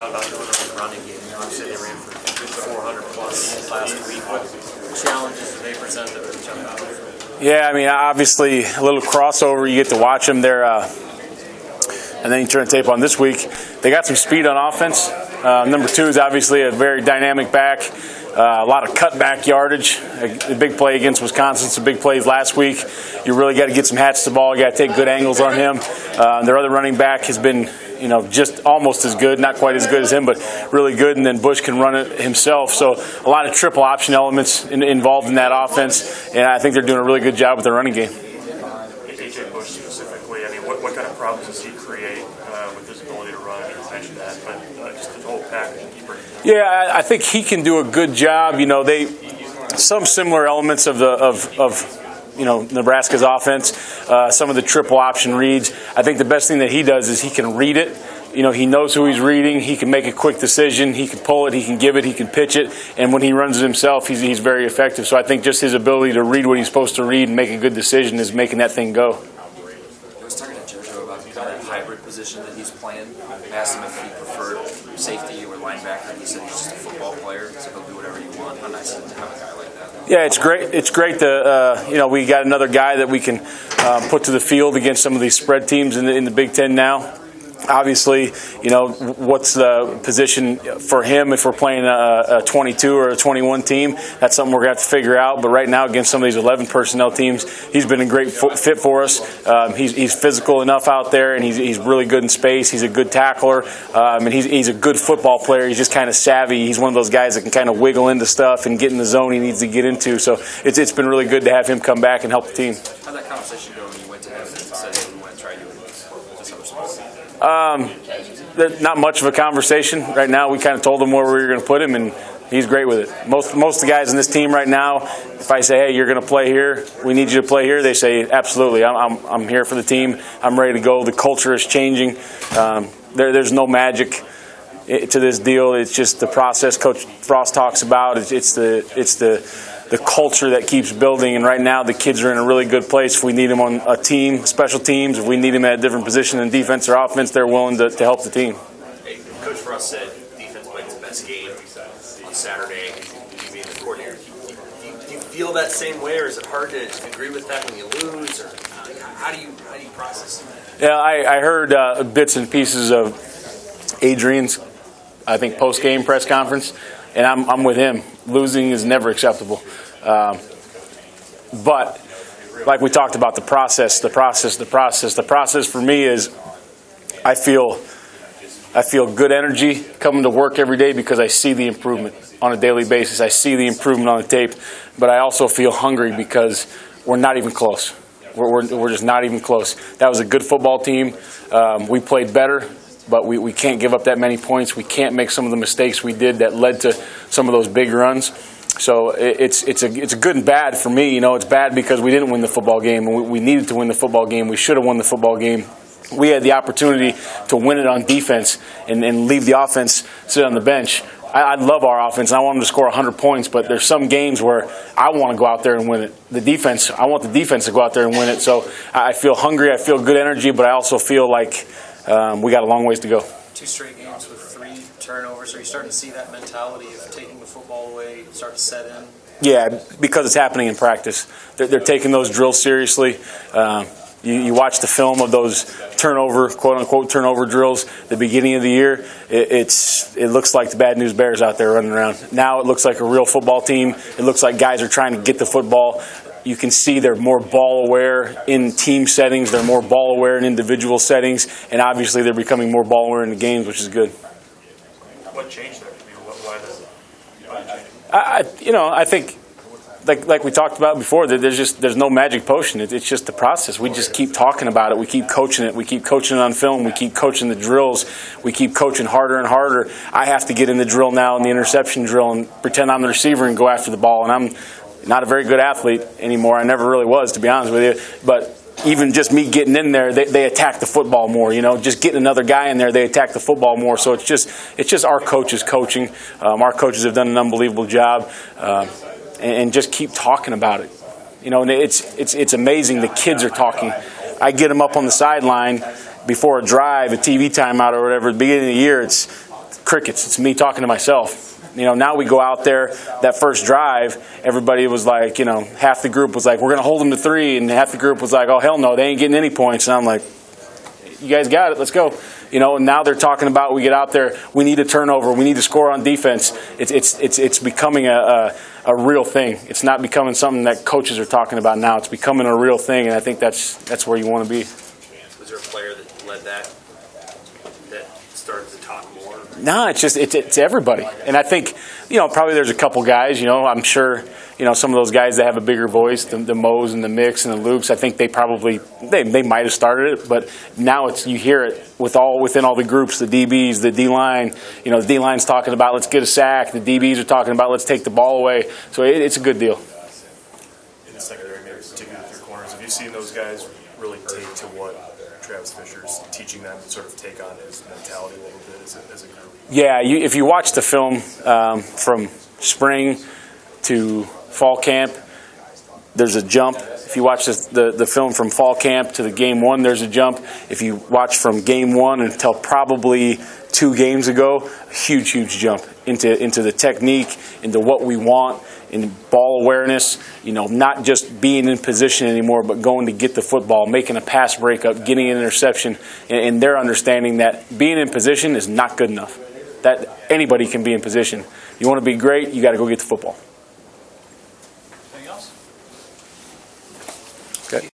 About doing on the running game. Obviously, they ran for 400 plus last week. What challenges do they present that really jump out? Yeah, I mean, obviously a little crossover. You get to watch them there, and then you turn the tape on this week. They got some speed on offense. Number 2 is obviously a very dynamic back. A lot of cutback yardage. A big play against Wisconsin, some big plays last week. You really got to get some hats to the ball. You got to take good angles on him. Their other running back has been, just almost as good, not quite as good as him, but really good. And then Bush can run it himself. So a lot of triple option elements involved in that offense. And I think they're doing a really good job with their running game. AJ Bush specifically, I mean, what kind of problems does he create with his ability to run? You mentioned that, but just the whole package. Yeah, I think he can do a good job. Some similar elements of Nebraska's offense, some of the triple option reads. I think the best thing that he does is he can read it. He knows who he's reading. He can make a quick decision. He can pull it. He can give it. He can pitch it. And when he runs it himself, he's very effective. So I think just his ability to read what he's supposed to read and make a good decision is making that thing go. I was talking to JoJo about kind of that hybrid position that he's playing. I asked him if he preferred safety or linebacker, and he said he's just a football player, so he'll do whatever you want. How nice is it to have a guy like that? Yeah, it's great. It's great that we got another guy that we can put to the field against some of these spread teams in the Big Ten now. Obviously, what's the position for him if we're playing a 22 or a 21 team? That's something we're going to have to figure out. But right now, against some of these 11 personnel teams, he's been a great fit for us. He's physical enough out there, and he's really good in space. He's a good tackler, and he's a good football player. He's just kind of savvy. He's one of those guys that can kind of wiggle into stuff and get in the zone he needs to get into. So it's been really good to have him come back and help the team. How'd that conversation go when you went to him and said, hey, we want to try doing this other sport? Not much of a conversation right now. We kind of told him where we were going to put him, and he's great with it. Most of the guys in this team right now, if I say, hey, you're going to play here, we need you to play here, they say, absolutely, I'm here for the team. I'm ready to go. The culture is changing. There's no magic to this deal. It's just the process Coach Frost talks about. It's the culture that keeps building, and right now the kids are in a really good place. If we need them on a team, special teams, if we need them at a different position in defense or offense, they're willing to help the team. Hey, Coach Frost said defense played its best game on Saturday. You being the coordinator, do you feel that same way, or is it hard to agree with that when you lose, or how do you process that? Yeah, I heard bits and pieces of Adrian's, I think, post-game press conference, and I'm with him. Losing is never acceptable. But like we talked about, the process for me is I feel good energy coming to work every day because I see the improvement on a daily basis. I see the improvement on the tape, but I also feel hungry because we're not even close. We're just not even close. That was a good football team. We played better, but we can't give up that many points. We can't make some of the mistakes we did that led to some of those big runs. So it's a good and bad for me. It's bad because we didn't win the football game, and we needed to win the football game. We should have won the football game. We had the opportunity to win it on defense and leave the offense sit on the bench. I love our offense, and I want them to score 100 points, but there's some games where I want to go out there and win it. I want the defense to go out there and win it. So I feel hungry, I feel good energy, but I also feel like we got a long ways to go. 2 straight games with 3 turnovers. Are you starting to see that mentality of taking the football away start to set in? Yeah, because it's happening in practice. They're taking those drills seriously. You watch the film of those quote-unquote turnover drills at the beginning of the year. It looks like the Bad News Bears out there running around. Now it looks like a real football team. It looks like guys are trying to get the football. You can see they're more ball aware in team settings. They're more ball aware in individual settings, and obviously they're becoming more ball aware in the games, which is good. What changed there? Why the I think, like we talked about before, there's no magic potion. It's just the process. We just keep talking about it. We keep coaching it. We keep coaching it on film. We keep coaching the drills. We keep coaching harder and harder. I have to get in the drill now, in the interception drill, and pretend I'm the receiver and go after the ball. And I'm not a very good athlete anymore. I never really was, to be honest with you. But even just me getting in there, they attack the football more. Just getting another guy in there, they attack the football more. So it's just our coaches coaching. Our coaches have done an unbelievable job, and just keep talking about it. And it's amazing. The kids are talking. I get them up on the sideline before a drive, a TV timeout or whatever. At the beginning of the year, it's crickets. It's me talking to myself. Now we go out there, that first drive, everybody was like, half the group was like, we're going to hold them to 3, and half the group was like, oh, hell no, they ain't getting any points. And I'm like, you guys got it, let's go. And now they're talking about, we get out there, we need a turnover, we need to score on defense. It's becoming a real thing. It's not becoming something that coaches are talking about now. It's becoming a real thing, and I think that's where you want to be. Was there a player that led that started to talk more? No, it's everybody. And I think, probably there's a couple guys, I'm sure, some of those guys that have a bigger voice, the Moes and the Micks and the Lukes, I think they might have started it, but now you hear it within all the groups, the DBs, the D-line, the D-line's talking about let's get a sack, the DBs are talking about let's take the ball away. So it's a good deal. In the secondary, maybe particularly with your corners, have you seen those guys really take to what Travis Fisher's teaching them to sort of take on his mentality a little bit as a group? Yeah, if you watch the film from spring to fall camp, there's a jump. If you watch the film from fall camp to the game 1, there's a jump. If you watch from game 1 until probably 2 games ago, a huge jump into the technique, into what we want, in ball awareness, not just being in position anymore, but going to get the football, making a pass breakup, getting an interception, and their understanding that being in position is not good enough. That anybody can be in position. You want to be great, you got to go get the football. Anything else? Okay.